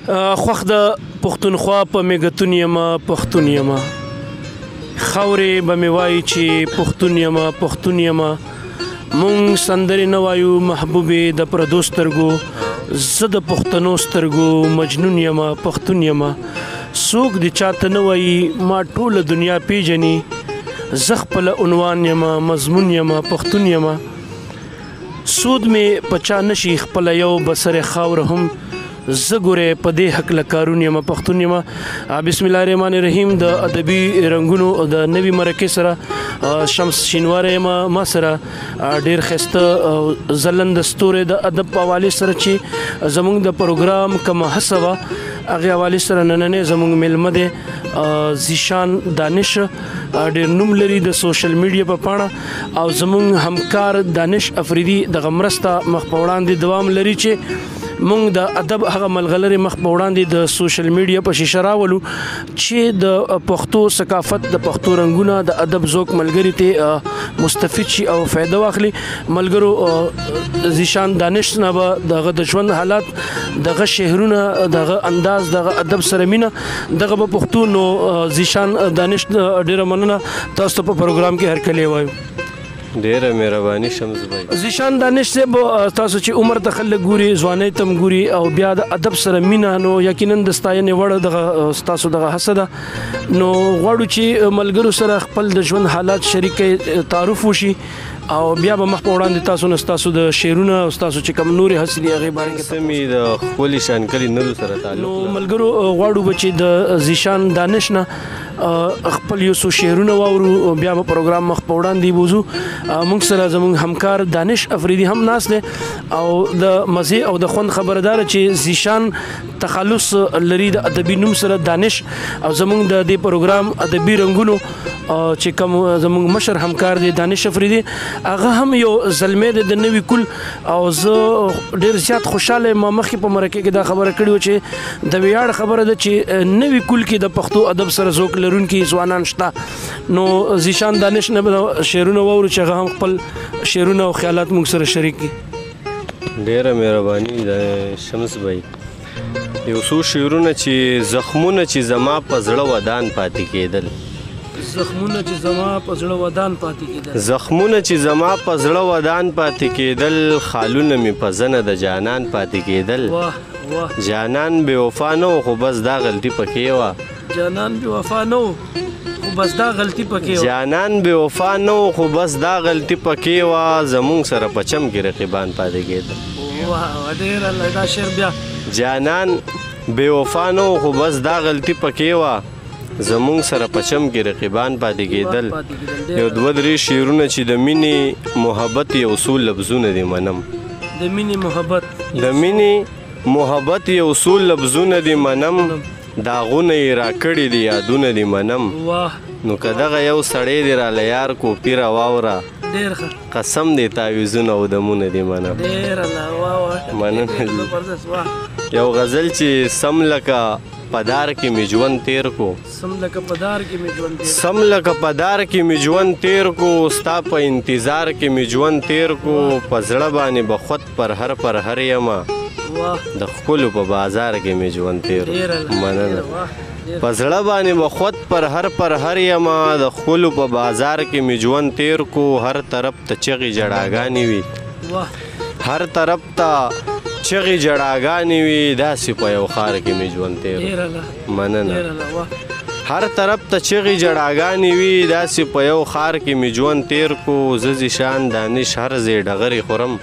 خوښ د پښتونخوا په مېګتون یمه پښتون یمه خاورې به مې وایي چې پښتون یمه پښتون یمه مونږ سندرې نه وایو محبوبې د پردو سترګو زه د پښتنو سترګو مجنون یمه پښتون یمه څوک د چاته نه وایي ما ټوله دنیا پیژني زه خپله عنوان یمه مضمون یمه پښتون یمه سود مې په چا نشي خپله یو بسرې خاوره هم زه ګورې په دې هکله کارون یمه پښتون یمه بسم الله الرحمن الرحیم د ادبي رنګونو د نوي مرکې سره شمس شینواری یمه ما سره ډېر ښایسته ځلند ستوری د ادب په حوالې سره چې زموږ د پروګرام کومه هڅه وه هغې حوالې سره نننی زموږ میلمه دی زیشان دانش ډېر نوم لري د سوشل میډیا په پاڼه او زموږ همکار دانش افریدي دغه مرسته مخ په وړاندې دوام لري چې مونږ د ادب هغه ملغلرې مخ په وړاندې د سوشل میډیا په شیشه راولو چې د پښتو ثقافت د پښتو رنګونه د ادب ذوق ملګري ته مستفید شي او فایده واخلي ملګرو زیشان دانش نه به دغه د ژوند حالات دغه شعرونه دغه انداز دغه ادب سره مینه دغه به پښتو نو زیشان دانش ډېره مننه تاسو ته په پروګرام کې هرکلی وایو ډیره مهرباني شمس بھائی زیشان دانش صاحب تاسو چې عمر ته خلک ګوري ځوانۍ ته هم ګوري او بیا د ادب سره مینه نو یقینا د ستاینې وړ دغه ستاسو دغه هڅه ده نو غواړو چې ملګرو سره خپل د ژوند حالات شریک تعارف وشي او بیا به مخ په وړاندې تاسو نه ستاسو د شعرونه او ستاسو چې کوم نورې هڅې دي هغې باره کې سمې د ښکلي شانکلي نلو سره تعلق نو ملګرو غواړو به چې د زیشان دانش نه خپل یو څو شعرونه واورو بیا به پروګرام مخ په وړاندې بوځو موږ سره زموږ همکار دانش افریدي هم ناست دی او د مزې او د خوند خبره داره چې زیشان تخلص لري د ادبي نوم سره دانش او زموږ د دې پروګرام ادبي رنګونو چې کوم زموږ مشر همکار دی دانش افریدي هغه هم یو زلمی دی د نوي کل او زه ډېر زیات خوشحاله یم مخکې په مرکې کې دا خبره کړې وه چې د ویاړ خبره ده چې نوي کل کې د پښتو ادب سره ذوق لرونکي ځوانان شته نو زیشان دانش نه به شعرونه واورو چې هغه هم خپل شعرونه او خیالات موږ سره شریک کړي ډیره مهرباني د شمس بھائی یو څو شعرونه چې زخمونه چې زما په زړه ودان پاتې کېدل زخمونه چې زما په زړه ودان پاتې کېدل زخمونه چې زما په زړه ودان پاتې کېدل خالونه مې په زنه د جانان پاتې کېدل واه واه جانان بې وفا نه و خو بس دا غلطي پکې وه جانان بې وفا نه و خو بس دا غلطي پکې وه جانان بې وفا نه و خو بس دا غلطي پکې وه زمونږ سره په چم کې رقیبان پاتې کېدل واه ډېر دا شعر بیا جانان بې وفا نه و خو بس دا غلطي پکې وه زمونږ سره په چم کې رقیبان پاتې کېدل یو دوه درې شعرونه چې د مینې محبت یو څو لفظونه دې منم د مینې محبت د مینې محبت یو څو لفظونه دې منم داغونه یې راکړي دي یادونه دې منم واه نو که دغه یو سړی دې راله یار کوپي راواوره ډېر ښه قسم دې تعویضونه او دمونه دې منم ډېر مننه یو غزل چې سم لکه پدار کې مې ژوند تیر کو سم لکه پدار کې مې ژوند تیر سم لکه پدار کې مې ژوند تیر کو ستا په انتظار کې مې ژوند تیر کو په زړه باندې به خود پر هر یمه د ښکلو په بازار کې مې ژوند تیر مننه په زړه باندې به خود پر هر یمه د ښکلو په بازار کې مې ژوند تیر کو هر طرف ته چغې جړاګانې وي هر طرف ته چغې جړاګانې وي داسې په یو ښار کې مې ژوند تیر مننه هر طرف ته چغې جړاګانې وي داسې په یو ښار کې مې ژوند تیر کو زه زیشان دانش هر ځای ډغرې خورم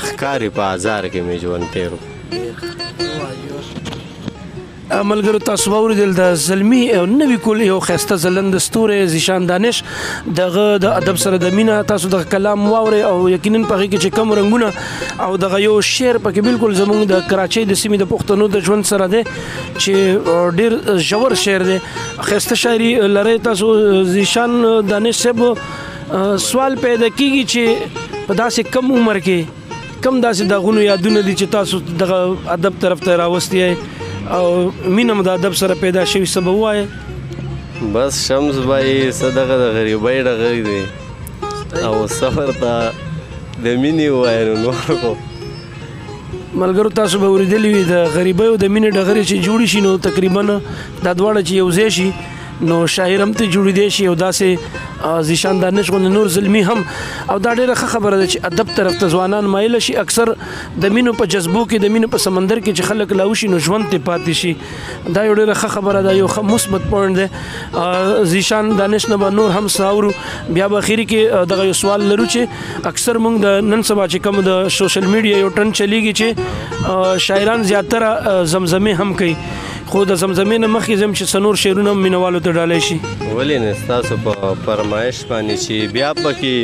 ښکاري په ازار کې مې ژوند تیر ملګرو تاسو واورېدل د زلمي او نوي کول یو ښایسته ځلنده ستوری زیشان دانش دغه د ادب سره د مینه تاسو دغه کلام واورئ او یقینا په هغې کې چې کوم رنګونه او دغه یو شعر پکې بالکل زموږ د کراچۍ د سیمې د پښتنو د ژوند سره دی چې ډېر ژور شعر دی ښایسته شاعري لرئ تاسو زیشان دانش صاحب سوال پیدا کېږي چې په داسې کم عمر کې کم داسې دغونو یادونه دي چې تاسو دغه ادب طرف ته راوستی یې او مینه مو د ادب سره پیدا شوي څه به ووایې بس شمس بھائی څه دغه د غریبۍ ډغرې دی او سفر ته د مینې ووایه نو نور خو ملګرو تاسو به اورېدلي وي د غریبیو د مینې ډغرې چې جوړې شي نو تقریبا دا دواړه چې یو ځای شي نو شاعر هم ته جوړېدی شي او داسې ذیشان دانش غوندې نور زلمي هم او دا ډېره ښه خبره ده چې ادب طرف ته ځوانان مایله شي اکثر د مینو په جذبو کې د مینو په سمندر کې چې خلک لاوشي نو ژوند ته پاتې شي دا یو ډېره ښه خبره ده یو ښه مثبت پوینټ دی ذیشان دانش نه به نور هم څه اورو بیا به اخري کې دغه یو سوال لرو چې اکثر موږ د نن سبا چې کوم د سوشل میډیا یو ټرند چلیږي چې شاعران زیاتره زمزمې هم کوي خو د زمزمې نه مخکې ځم چې څه نور شعرونه هم مینهوالو ته ډالی شي ولې نه ستاسو په فرمایش باندې چې بیا پکې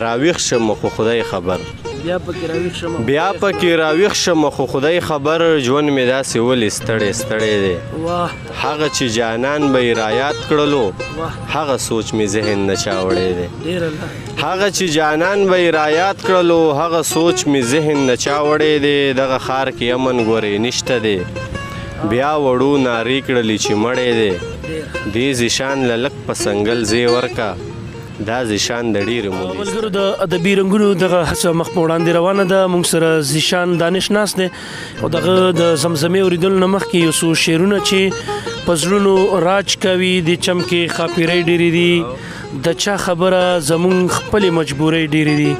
راویښ شم خو خدای خبر بیا پکې راویښ شم خو خدای خبر ژوند مې داسې ولې ستړی ستړی دی هغه چې جانان به یې رایاد کړلو هغه سوچ مې ذهن نه چاوړی دی هغه چې جانان به یې رایاد کړلو هغه سوچ مې ذهن نه چاوړی دی دغه ښار کې امن ګورې نشته دی بیا وړو ناری کړلی چې مړی دی دې ذیشان له لږ په سنګل ځای ورکه دا ذیشان د ډېرې مودې ملګرو د ادبي رنګونو دغه هڅه مخ په وړاندې روانه ده موږ سره ذیشان دانش ناست دی او دغه د زمزمې اورېدلو نه مخکې یو څو شعرونه چې په زړونو راج کوي د چم کې خاپیرۍ ډېرې دي د چا خبره زموږ خپلې مجبورۍ ډېرې دي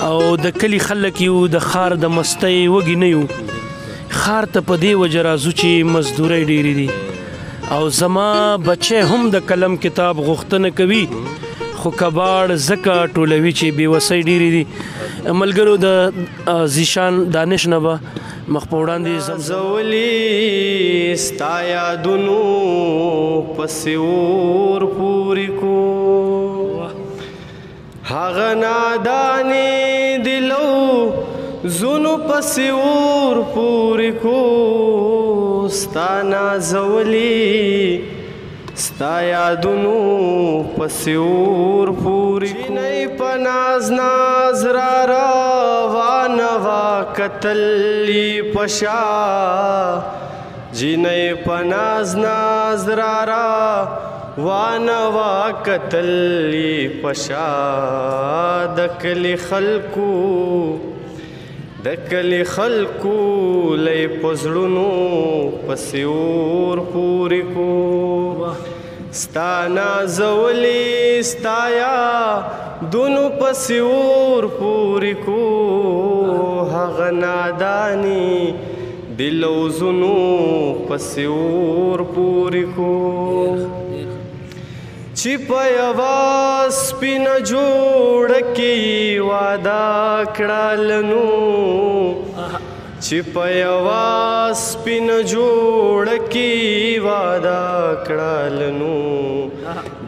او د کلي خلک یو د ښار د مستۍ وږي نه یو خار ته په دې وجه راځو چې مزدورۍ ډېرې دي او زما بچی هم د قلم کتاب غوښتنه کوي خو کباړ ځکه ټولوي چې بېوسۍ ډېرې دي ملګرو د ذیشان دانش نه به مخ په وړاندې زولي ستا یادونو پسې اور پورې کو هغه نادانې دلو زونو پسې اور پورې کو ستا نازولي ستا یادونو پسې اور پورې کو جینۍ په ناز ناز را روانه وه کتلي په شا جینۍ په ناز ناز را روانه وه کتلي په شا د کلي خلکو د کلي خلکو لۍ په زړونو پسې اور پورې کو ستا نازولي ستا یادونو پسې اور پورې کو هغه ناداني د لوزونو پسې اور پورې کو چې په یوه سپینه جوړه کې واده کړل نو چې په یوه سپینه جوړه کې واده کړل نو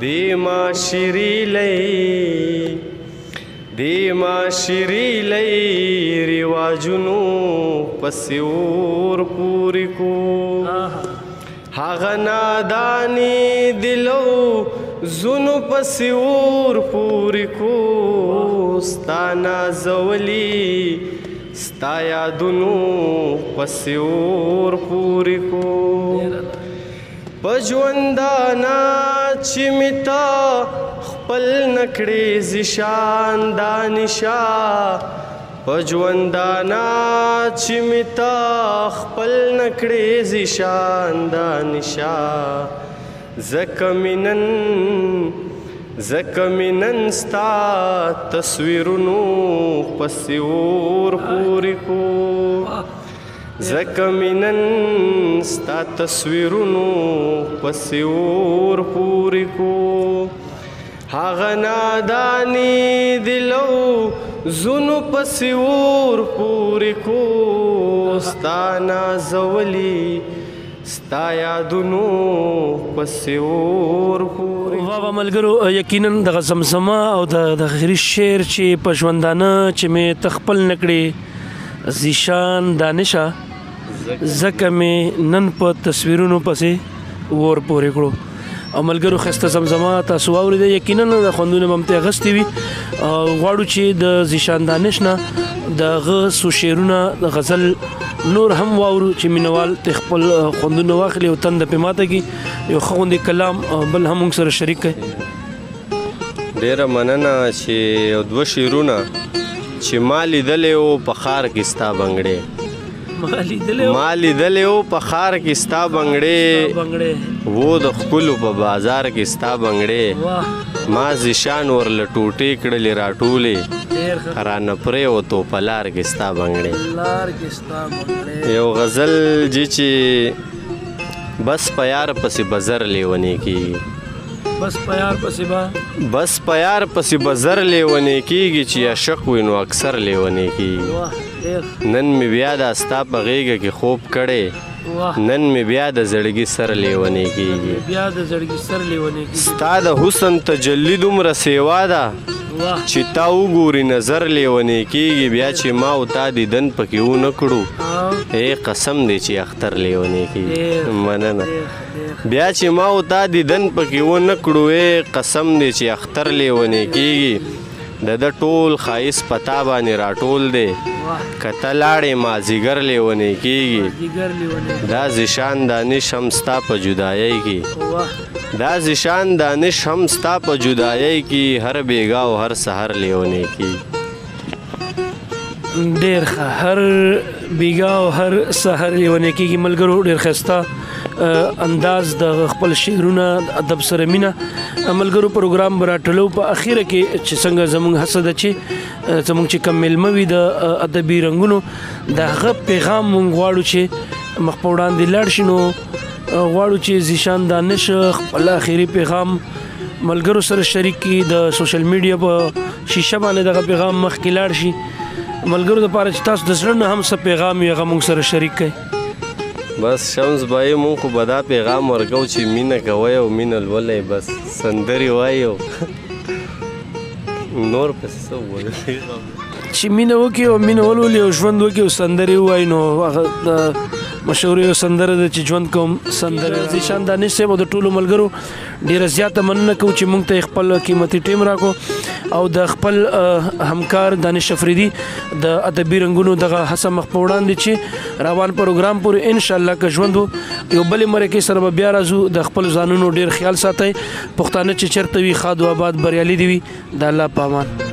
دې معاشري لۍ رواجونو پسې اور پورې کو هغه ناداني دلو زونو پسې اور پورې کو ستا نازولي ستا یادونو پسې اور پورې کو په ژوندانه چې مې تا خپل نکړې ذیشان دانشه په ژوندانه چې مې تا خپل نکړې ذیشان دانشه ځکه مې نن ستا تصویرونو پسې اور پورې کو ځکه مې نن ستا تصویرونو پسې اور پورې کو هغه ناداني دلو زونو پسې اور پورې کو ستا نازولي ستا یادونو پسې اور پورې واوا ملګرو یقینا دغه زمزمه او د غیري شعر چې په ژوندانه چې مې ته خپل نه کړې ذیشان دانشه ځکه مې نن په تصویرونو پسې اور پورې کړو او ملګرو ښایسته زمزمه تاسو واورېده یقینا د خوندونه به هم ترې اخیستې وي غواړو چې د ذیشان دانش نه د هغه څو شعرونه د غزل نور هم واورو چې مینوال ته خپل خوندونه واخلي او تنده پې ماته کړي یو ښه غوندې کلام بل هم موږ سره شریک کړي ډېره مننه چې یو دوه شعرونه چې ما لیدلی و په ښار کې ستا بنګړې ما لیدلی و په ښار کې ستا بنګړې و د ښکلو په بازار کې ستا بنګړې ما زیشان ورله ټوټې کړلې راټولې رانه پرېوتو په لار کې ستا بنګړې یو غزل جي چې بس په یار پسې بزر لیونی کېږي بس په یار پسې بزر لیونی کېږي چې عاشق وي نو اکثر لیونی کېږي نن مې بیا دا ستا په غېږه کې خوب کړی نن مې بیا د زړګي سر لیونی کېږي ستا د حسن تجلی دومره سیوا ده چې تا وګوري نظر لیونی کېږي بیا چې ما او تا دیدن پکې ونه کړو قسم دی چې اختر لیونی کېږي مننه بیا چې ما او تا دیدن پکې ونه کړو قسم دی چې اختر لیونی کېږي د ټول ښایست په تا باندې راټول دی که ته لاړې مازدیګر لیونی کېږي دا زیشان دانش هم ستا په جدایۍ کې دا زیشان دانش هم ستا په جدایۍ کې هر بیګا او هر سحر لیونی کېږي ډېر ښه هر بیګا او هر سحر لیونی کېږي ملګرو ډېر ښایسته انداز د خپل شعرونه ادب سره مینه ملګرو پروګرام به راټولو په اخیره کې چې څنګه زموږ هڅه ده چې زموږ چې کوم میلمه وي د ادبي رنګونو د هغه پیغام موږ غواړو چې مخ په وړاندې لاړ شي نو غواړو چې زیشان دانش خپل اخیری پیغام ملګرو سره شریک کړي د سوشل میډیا په شیشه باندې دغه پیغام مخکې لاړ شي ملګرو دپاره چې تاسو د زړه نه هم څه پیغام وي هغه موږ سره شریک کړئ بس شمس بھائی مونږ خو به دا پیغام ورکو چې مینه کوئ او مینه لولئ بس سندرې وایي او نور پسې څه ووایو چې مینه وکړي او مینه ولولي او ژوند وکړي او سندرې ووایي نو هغه د مشهورې یو سندره ده چې ژوند کوم سندره زیشان دانش صاحب او د ټولو ملګرو ډېره زیاته مننه کوو چې موږ ته خپل قیمتي ټیم راکړو او د خپل همکار دانش افریدي د ادبي رنګونو دغه هڅه مخ په وړاندې چې روان پروګرام پورې انشاءالله که ژوند و یو بلې مرکې سره به بیا راځو د خپل ځانونو ډېر خیال ساتئ پښتانه چې چېرته وي ښاد و آباد بریالي دي وي د الله په امان